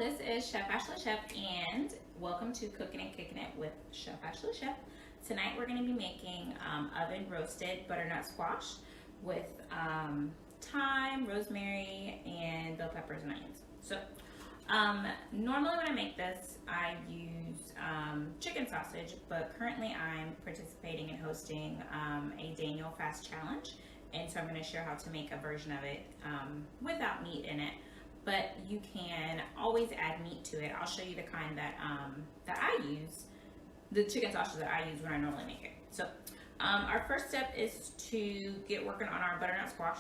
this is Chef Ashley Chef, and welcome to Cooking and Kicking It with Chef Ashley Chef. Tonight we're going to be making oven roasted butternut squash with thyme, rosemary, and bell peppers and onions. So normally when I make this, I use chicken sausage, but currently I'm participating in hosting a Daniel Fast Challenge, and so I'm going to share how to make a version of it without meat in it. But you can always add meat to it. I'll show you the kind that that I use, the chicken sausage that I use when I normally make it. So our first step is to get working on our butternut squash.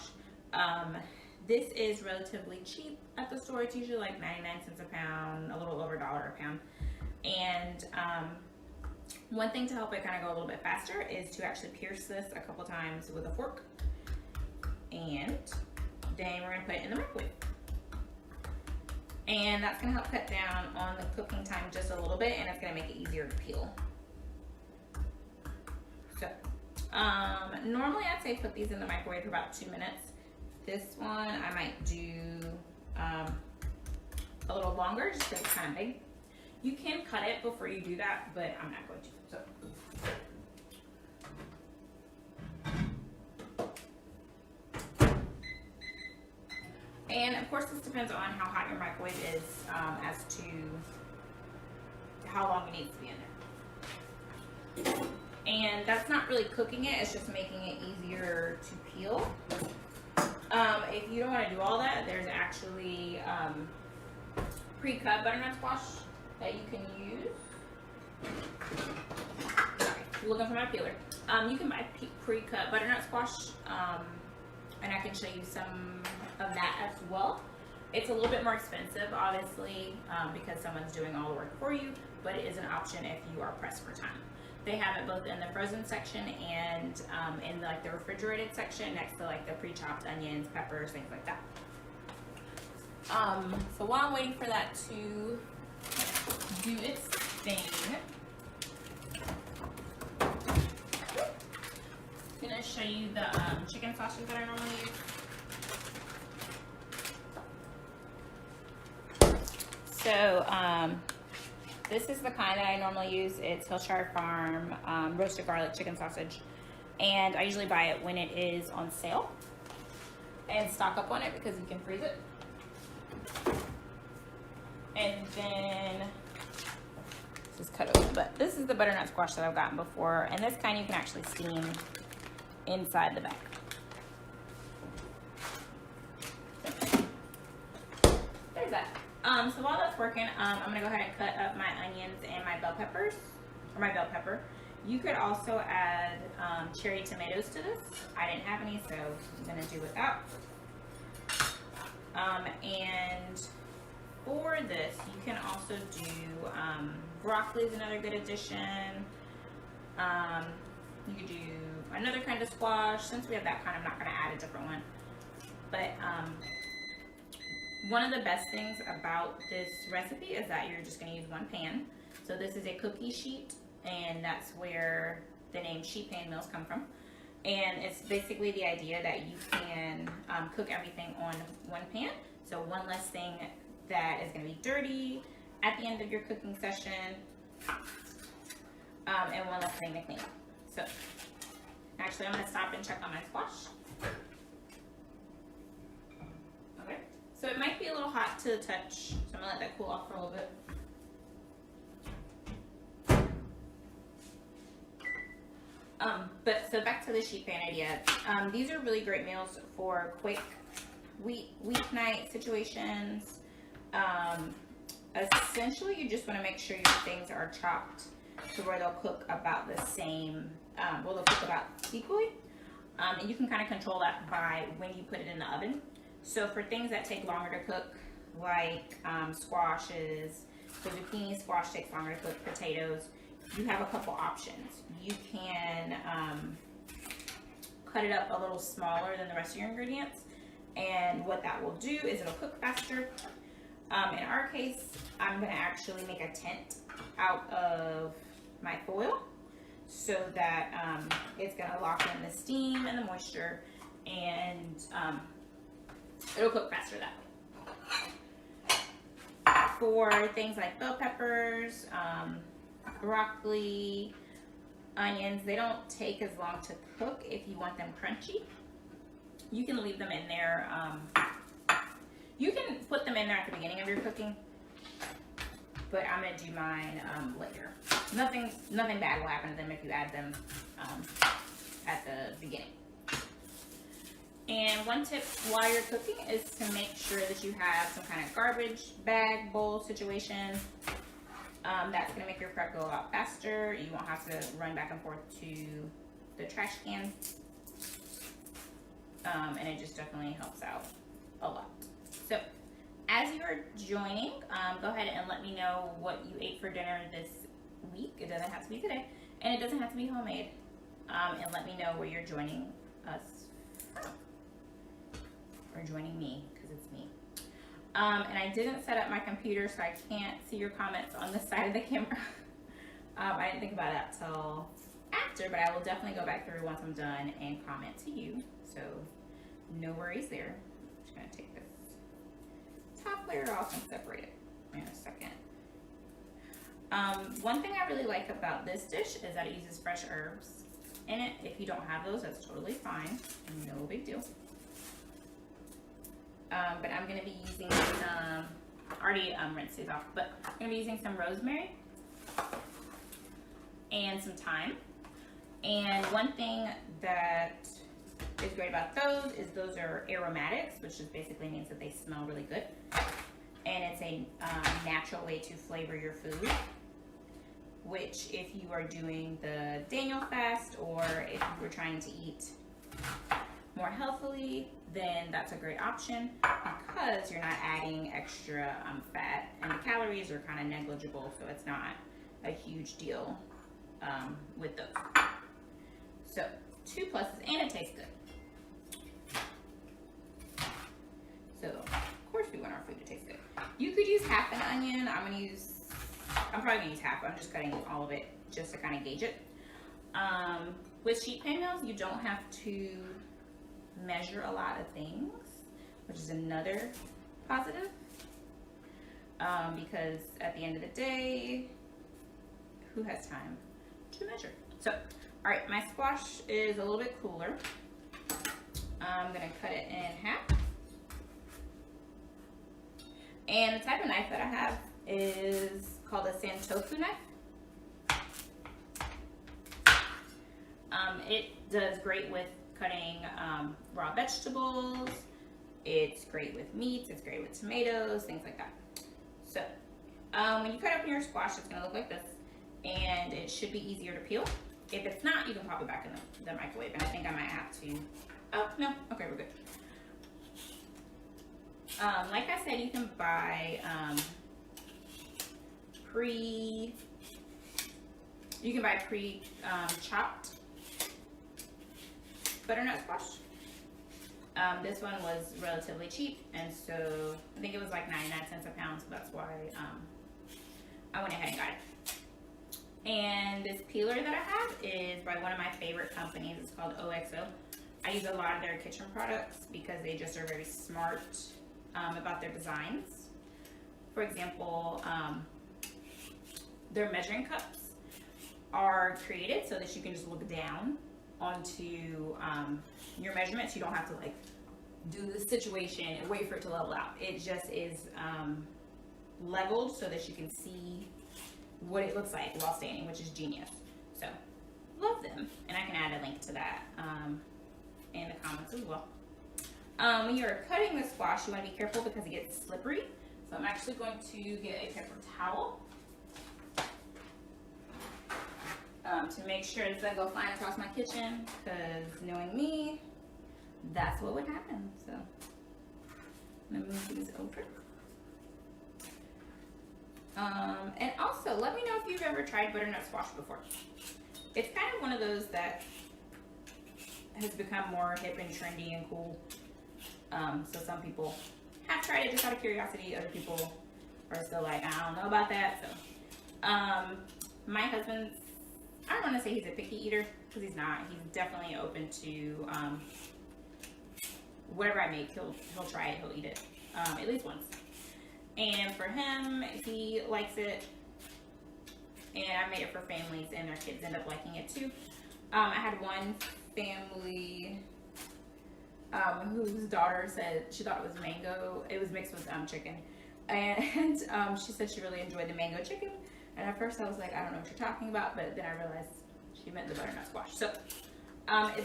This is relatively cheap at the store. It's usually like 99 cents a pound, a little over $1 a pound. And one thing to help it kind of go a little bit faster is to actually pierce this a couple times with a fork. And then we're gonna put it in the microwave. And that's gonna help cut down on the cooking time just a little bit, and it's gonna make it easier to peel. So, normally I'd say put these in the microwave for about 2 minutes. This one I might do a little longer just because it's kind of big. You can cut it before you do that, but I'm not going to. So. And of course, this depends on how hot your microwave is as to how long it needs to be in there. And that's not really cooking it, it's just making it easier to peel. If you don't want to do all that, there's actually pre-cut butternut squash that you can use. Sorry, looking for my peeler. You can buy pre-cut butternut squash, and I can show you some of that as well. It's a little bit more expensive, obviously, because someone's doing all the work for you, but it is an option if you are pressed for time. They have it both in the frozen section and in like the refrigerated section next to like the pre-chopped onions, peppers, things like that. So while I'm waiting for that to do its thing, I'm gonna show you the chicken sausage that I normally use. So this is the kind that I normally use. It's Hillshire Farm roasted garlic chicken sausage, and I usually buy it when it is on sale and stock up on it because you can freeze it. And then this is cut open, but this is the butternut squash that I've gotten before, and this kind you can actually steam inside the bag. There's that. So while that's working, I'm gonna go ahead and cut up my onions and my bell peppers, or my bell pepper. You could also add cherry tomatoes to this. I didn't have any, so I'm gonna do without. And for this, you can also do broccoli is another good addition. You could do another kind of squash. Since we have that kind, I'm not gonna add a different one. But one of the best things about this recipe is that you're just going to use one pan. So this is a cookie sheet, and that's where the name sheet pan meals come from. And it's basically the idea that you can cook everything on one pan. So one less thing that is going to be dirty at the end of your cooking session, and one less thing to clean. So actually I'm going to stop and check on my squash. Okay. So it might be a little hot to the touch, so I'm gonna let that cool off for a little bit. But so back to the sheet pan idea. These are really great meals for quick weeknight situations. Essentially, you just want to make sure your things are chopped to where they'll cook about the same. They'll cook about equally, and you can kind of control that by when you put it in the oven. So for things that take longer to cook, like squashes, the zucchini squash takes longer to cook, potatoes, you have a couple options. You can cut it up a little smaller than the rest of your ingredients, and what that will do is it'll cook faster. In our case, I'm going to actually make a tent out of my foil so that it's going to lock in the steam and the moisture, and it'll cook faster that way. For things like bell peppers, broccoli, onions, they don't take as long to cook if you want them crunchy. You can leave them in there. You can put them in there at the beginning of your cooking, but I'm gonna do mine later. Nothing bad will happen to them if you add them at the beginning. And one tip while you're cooking is to make sure that you have some kind of garbage bag, bowl situation. That's going to make your prep go a lot faster. You won't have to run back and forth to the trash can. And it just definitely helps out a lot. So, as you are joining, go ahead and let me know what you ate for dinner this week. It doesn't have to be today, and it doesn't have to be homemade. And let me know where you're joining us from. Or joining me, because it's me. And I didn't set up my computer, so I can't see your comments on the side of the camera. I didn't think about that till after, but I will definitely go back through once I'm done and comment to you. So no worries there. I'm just gonna take this top layer off and separate it in a second. One thing I really like about this dish is that it uses fresh herbs in it. If you don't have those, that's totally fine. No big deal. But I'm going to be using some, already rinsed these off, but I'm going to be using some rosemary and some thyme. And one thing that is great about those is those are aromatics, which just basically means that they smell really good. And it's a natural way to flavor your food, which if you are doing the Daniel fast or if you were trying to eat more healthily, then that's a great option because you're not adding extra fat and the calories are kind of negligible, so it's not a huge deal with those. So 2 pluses, and it tastes good. So of course we want our food to taste good. You could use half an onion. I'm probably gonna use half. I'm just cutting all of it just to kind of gauge it. With sheet pan meals, you don't have to measure a lot of things, which is another positive, because at the end of the day, who has time to measure? So, all right, my squash is a little bit cooler. I'm gonna cut it in half. And the type of knife that I have is called a Santoku knife. It does great with cutting raw vegetables. It's great with meats. It's great with tomatoes, things like that. So when you cut open your squash, it's gonna look like this, and it should be easier to peel. If it's not, you can pop it back in the microwave, and I think I might have to. Oh no, okay, we're good. Like I said, you can buy pre-chopped butternut squash. This one was relatively cheap, and so I think it was like 99 cents a pound, so that's why I went ahead and got it. And this peeler that I have is by one of my favorite companies. It's called OXO. I use a lot of their kitchen products because they just are very smart about their designs. For example, their measuring cups are created so that you can just look down onto your measurements. You don't have to like do this situation and wait for it to level out. It just is leveled so that you can see what it looks like while standing, which is genius. So love them, and I can add a link to that in the comments as well. When you're cutting the squash, you want to be careful because it gets slippery. So I'm actually going to get a paper towel to make sure it doesn't go flying across my kitchen, because knowing me, that's what would happen. So I'm gonna move these over. And also, let me know if you've ever tried butternut squash before. It's kind of one of those that has become more hip and trendy and cool. So some people have tried it just out of curiosity. Other people are still like, I don't know about that. So, my husband's, I don't want to say he's a picky eater, because he's not. He's definitely open to whatever I make. He'll try it. He'll eat it at least once. And for him, he likes it. And I made it for families and their kids end up liking it too. I had one family whose daughter said she thought it was mango. It was mixed with chicken. And she said she really enjoyed the mango chicken. And at first I was like, I don't know what you're talking about, but then I realized she meant the butternut squash. So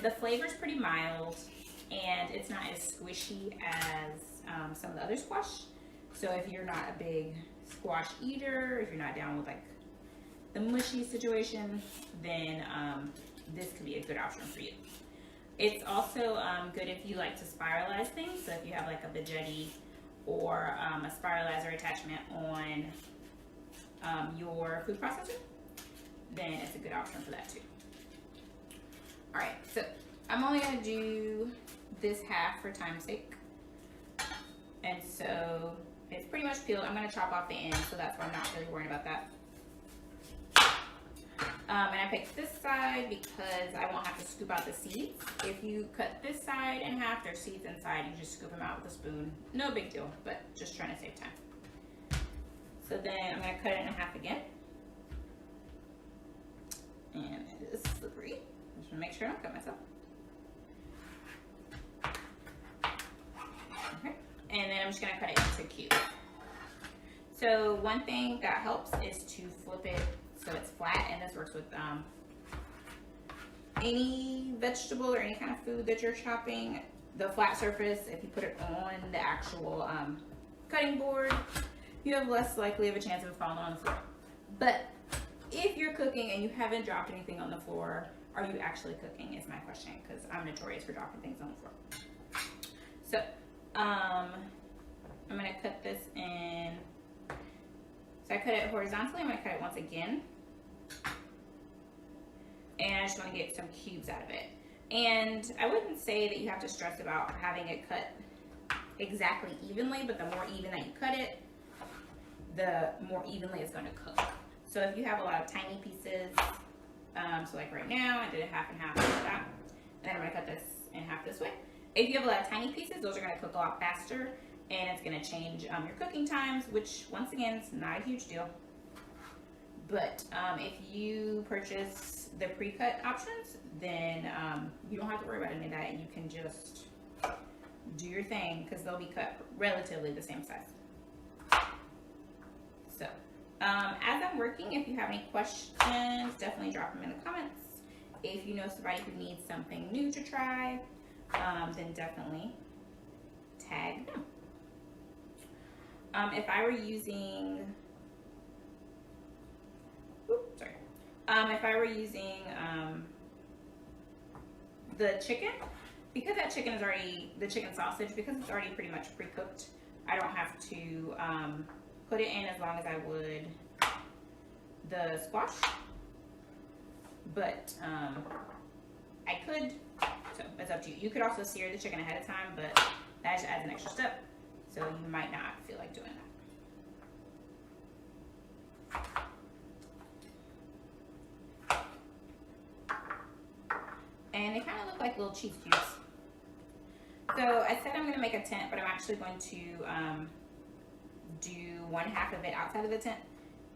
the flavor's pretty mild, and it's not as squishy as some of the other squash. So if you're not a big squash eater, if you're not down with like the mushy situation, then this could be a good option for you. It's also good if you like to spiralize things. So if you have like a veggetti or a spiralizer attachment on your food processor, then it's a good option for that too. All right, so I'm only gonna do this half for time's sake. And so it's pretty much peeled. I'm gonna chop off the end, so that's why I'm not really worried about that. And I picked this side because I won't have to scoop out the seeds. If you cut this side in half, there's seeds inside. You just scoop them out with a spoon. No big deal, but just trying to save time. So then I'm going to cut it in half again. And it is slippery. Just want to make sure I don't cut myself. Okay. And then I'm just going to cut it into cubes. So one thing that helps is to flip it so it's flat, and this works with any vegetable or any kind of food that you're chopping. The flat surface, if you put it on the actual cutting board, you have less likely of a chance of it falling on the floor. But if you're cooking and you haven't dropped anything on the floor, are you actually cooking is my question, because I'm notorious for dropping things on the floor. So I'm going to cut this in. So I cut it horizontally. I'm going to cut it once again. And I just want to get some cubes out of it. And I wouldn't say that you have to stress about having it cut exactly evenly, but the more even that you cut it, the more evenly it's going to cook. So if you have a lot of tiny pieces, so like right now, I did it half and half like that. And then I'm going to cut this in half this way. If you have a lot of tiny pieces, those are going to cook a lot faster, and it's going to change your cooking times, which once again, is not a huge deal. But if you purchase the pre-cut options, then you don't have to worry about any of that. You can just do your thing, because they'll be cut relatively the same size. So as I'm working, if you have any questions, definitely drop them in the comments. If you know somebody who needs something new to try, then definitely tag them. If I were using, if I were using the chicken, because that chicken is already, the chicken sausage, because it's already pretty much pre-cooked, I don't have to put it in as long as I would the squash. But I could, so it's up to you. You could also sear the chicken ahead of time, but that just adds an extra step, so you might not feel like doing that. And they kind of look like little cheese cubes. So I said I'm going to make a tent, but I'm actually going to do one half of it outside of the tent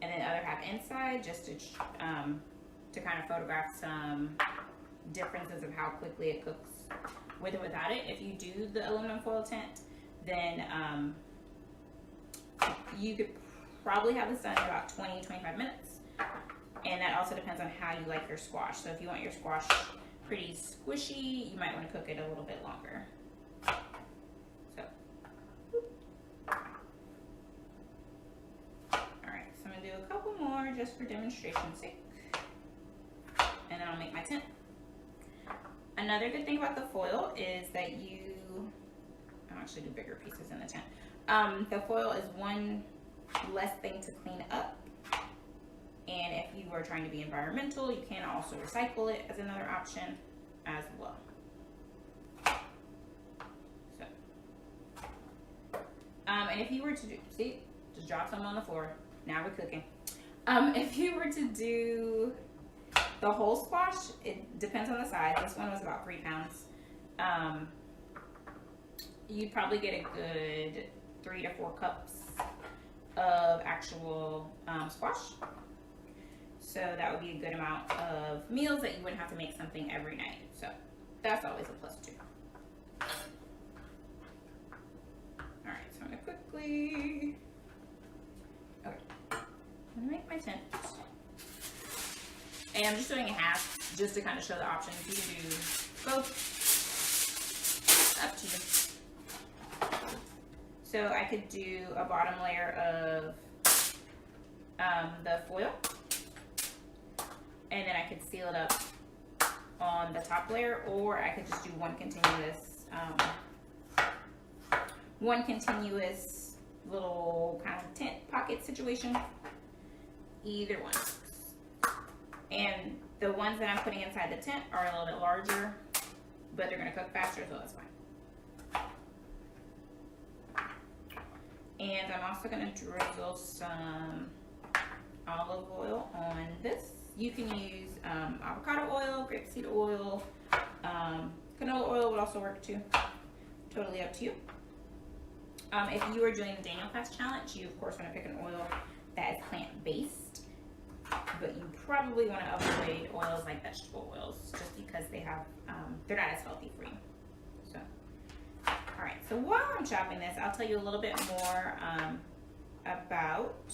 and then the other half inside, just to kind of photograph some differences of how quickly it cooks with or without it. If you do the aluminum foil tent, then you could probably have this done in about 20-25 minutes. And that also depends on how you like your squash. So if you want your squash pretty squishy, you might want to cook it a little bit longer. So, alright, so I'm going to do a couple more just for demonstration's sake. And then I'll make my tent. Another good thing about the foil is that I'll actually do bigger pieces in the tent. The foil is one less thing to clean up. And if you are trying to be environmental, you can also recycle it as another option as well. So, and if you were to do, see, just drop some on the floor. Now we're cooking. If you were to do the whole squash, it depends on the size. This one was about 3 pounds. You'd probably get a good 3 to 4 cups of actual squash. So that would be a good amount of meals that you wouldn't have to make something every night. So that's always a plus too. All right, so I'm gonna quickly, okay, I'm gonna make my tent. And I'm just doing a half just to kind of show the options. You can do both, up to you. So I could do a bottom layer of the foil, and then I could seal it up on the top layer, or I could just do one continuous little kind of tent pocket situation. Either one. And the ones that I'm putting inside the tent are a little bit larger, but they're gonna cook faster, so that's fine. And I'm also gonna drizzle some olive oil on this. You can use avocado oil, grapeseed oil, canola oil would also work too. Totally up to you. If you are doing the Daniel Fast Challenge, you of course want to pick an oil that is plant-based, but you probably want to avoid oils like vegetable oils just because they have they're not as healthy for you. So, all right. So while I'm chopping this, I'll tell you a little bit more about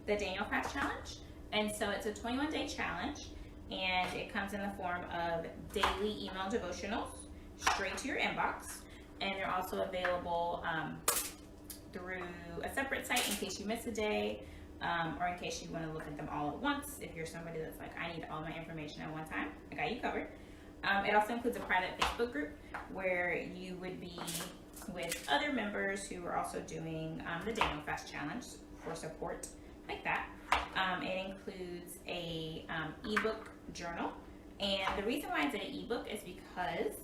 the Daniel Fast Challenge. And so it's a 21-day challenge, and it comes in the form of daily email devotionals straight to your inbox. And they're also available through a separate site in case you miss a day, or in case you want to look at them all at once. If you're somebody that's like, I need all my information at one time, I got you covered. It also includes a private Facebook group where you would be with other members who are also doing the Daniel Fast Challenge for support like that. It includes a ebook journal, and the reason why it's an ebook is because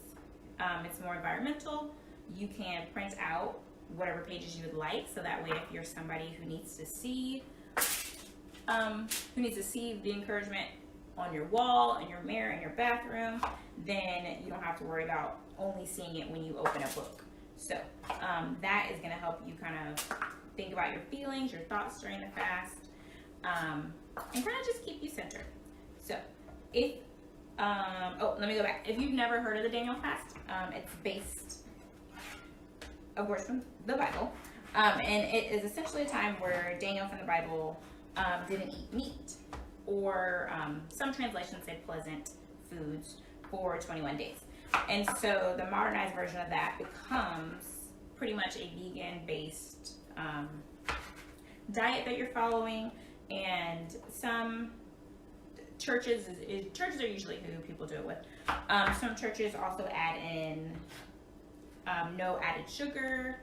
it's more environmental. You can print out whatever pages you would like, so that way if you're somebody who needs to see the encouragement on your wall, in your mirror, in your bathroom, then you don't have to worry about only seeing it when you open a book. So that is going to help you kind of think about your feelings, your thoughts during the fast, and kind of just keep you centered. So if let me go back. If you've never heard of the Daniel Fast, it's based, of course, from the Bible, and it is essentially a time where Daniel from the Bible didn't eat meat, or some translations say pleasant foods for 21 days. And so the modernized version of that becomes pretty much a vegan-based diet that you're following, and some churches are usually who people do it with. Some churches also add in no added sugar,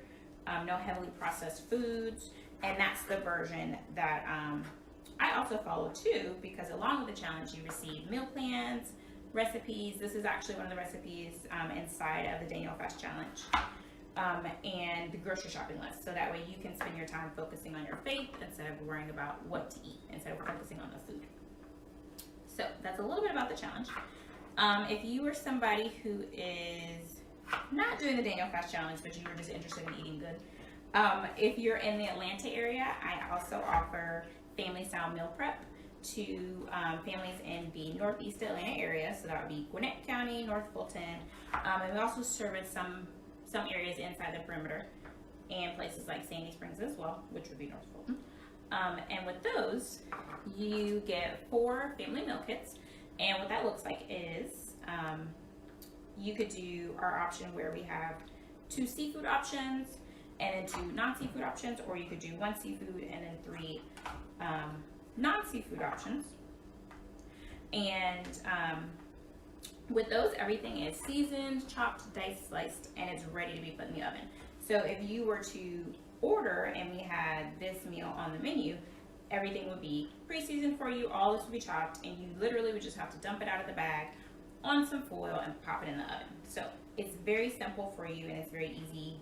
no heavily processed foods, and that's the version that I also follow too, because along with the challenge you receive meal plans, recipes. This is actually one of the recipes inside of the Daniel Fast Challenge, and the grocery shopping list, so that way you can spend your time focusing on your faith instead of worrying about what to eat, instead of focusing on the food. So that's a little bit about the challenge. If you are somebody who is not doing the Daniel Fast Challenge, but you are just interested in eating good, if you're in the Atlanta area, I also offer family style meal prep to families in the Northeast Atlanta area. So that would be Gwinnett County, North Fulton, and we also service some areas inside the perimeter and places like Sandy Springs as well, which would be North Fulton. And with those, you get 4 family meal kits, and what that looks like is you could do our option where we have 2 seafood options and then 2 non-seafood options, or you could do 1 seafood and then 3 non-seafood options. And with those, everything is seasoned, chopped, diced, sliced, and it's ready to be put in the oven. So if you were to order and we had this meal on the menu, everything would be pre-seasoned for you, all this would be chopped, and you literally would just have to dump it out of the bag on some foil and pop it in the oven. So it's very simple for you, and it's very easy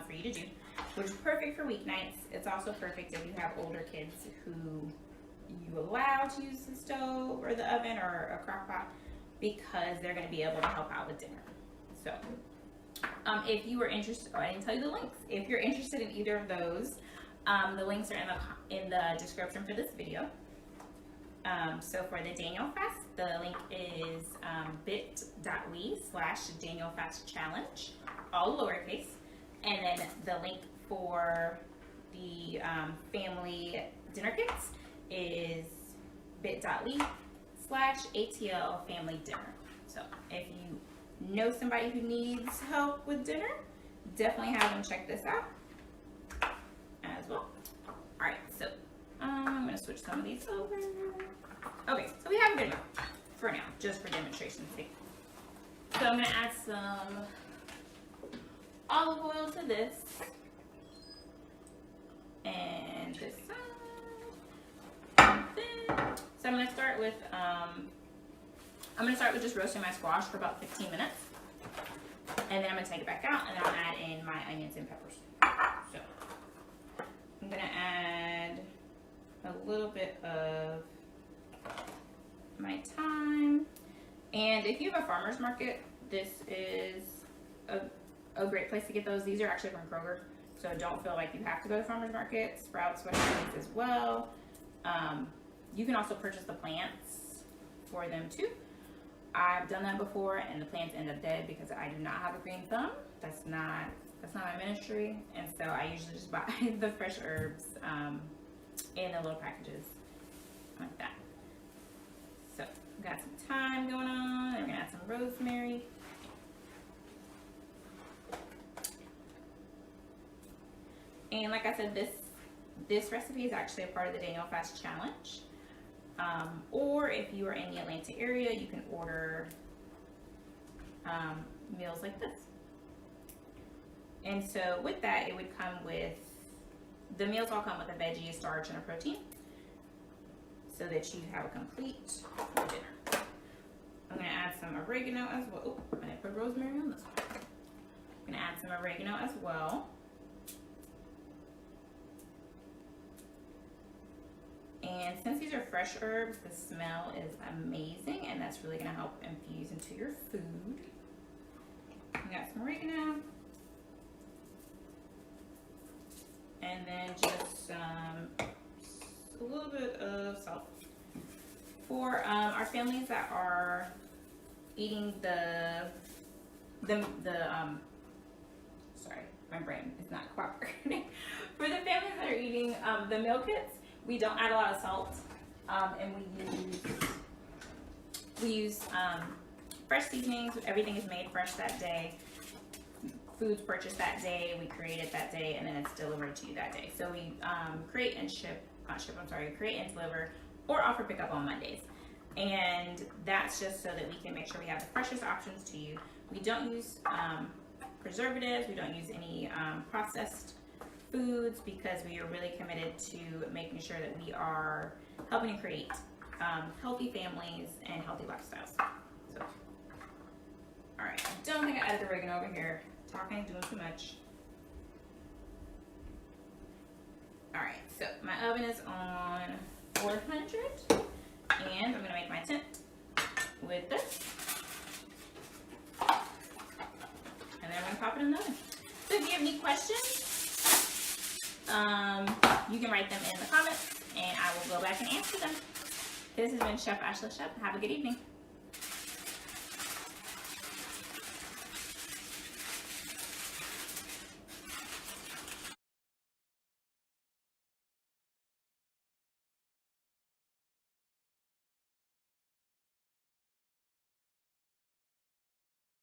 for you to do, which is perfect for weeknights. It's also perfect if you have older kids who you allow to use the stove or the oven or a crock pot, because they're going to be able to help out with dinner. So if you were interested, I didn't tell you the links. If you're interested in either of those, The links are in the description for this video. So for the Daniel Fast, the link is bit.ly/DanielFastChallenge, all lowercase. And then the link for the family dinner kits is bit.ly/ATL family dinner. So if you know somebody who needs help with dinner, definitely have them check this out as well. All right, so I'm gonna switch some of these over. Okay, so we have a good amount for now, just for demonstration's sake. So I'm gonna add some olive oil to this, and this side. So I'm gonna start with just roasting my squash for about 15 minutes, and then I'm gonna take it back out, and then I'll add in my onions and peppers. So I'm gonna add a little bit of my thyme, and if you have a farmer's market, this is a great place to get those. These are actually from Kroger, so don't feel like you have to go to farmer's market. Sprouts, whatever it is as well. You can also purchase the plants for them too. I've done that before, and the plants end up dead because I do not have a green thumb. That's not my ministry, and so I usually just buy the fresh herbs in the little packages like that. So we've got some thyme going on, and we're gonna add some rosemary. And like I said, this recipe is actually a part of the Daniel Fast Challenge. Or if you are in the Atlanta area, you can order meals like this. And so with that, it would come with, the meals all come with a veggie, a starch, and a protein, so that you have a complete dinner. I'm gonna add some oregano as well. Oh, I'm gonna put rosemary on this one. I'm gonna add some oregano as well. And since these are fresh herbs, the smell is amazing, and that's really gonna help infuse into your food. I got some oregano. And then just a little bit of salt. For our families that are eating sorry, my brain is not cooperating. For the families that are eating the meal kits, we don't add a lot of salt, and we use fresh seasonings. Everything is made fresh that day. Food's purchased that day, we create it that day, and then it's delivered to you that day. So we create and deliver or offer pickup on Mondays. And that's just so that we can make sure we have the freshest options to you. We don't use preservatives, we don't use any processed foods, because we are really committed to making sure that we are helping to create healthy families and healthy lifestyles. So, all right, I don't think I added the oregano over here. Talking, doing too much. All right, so my oven is on 400, and I'm gonna make my tent with this, and then I'm gonna pop it in the oven. So if you have any questions, you can write them in the comments, and I will go back and answer them. This has been Chef Ashley Chef. Have a good evening.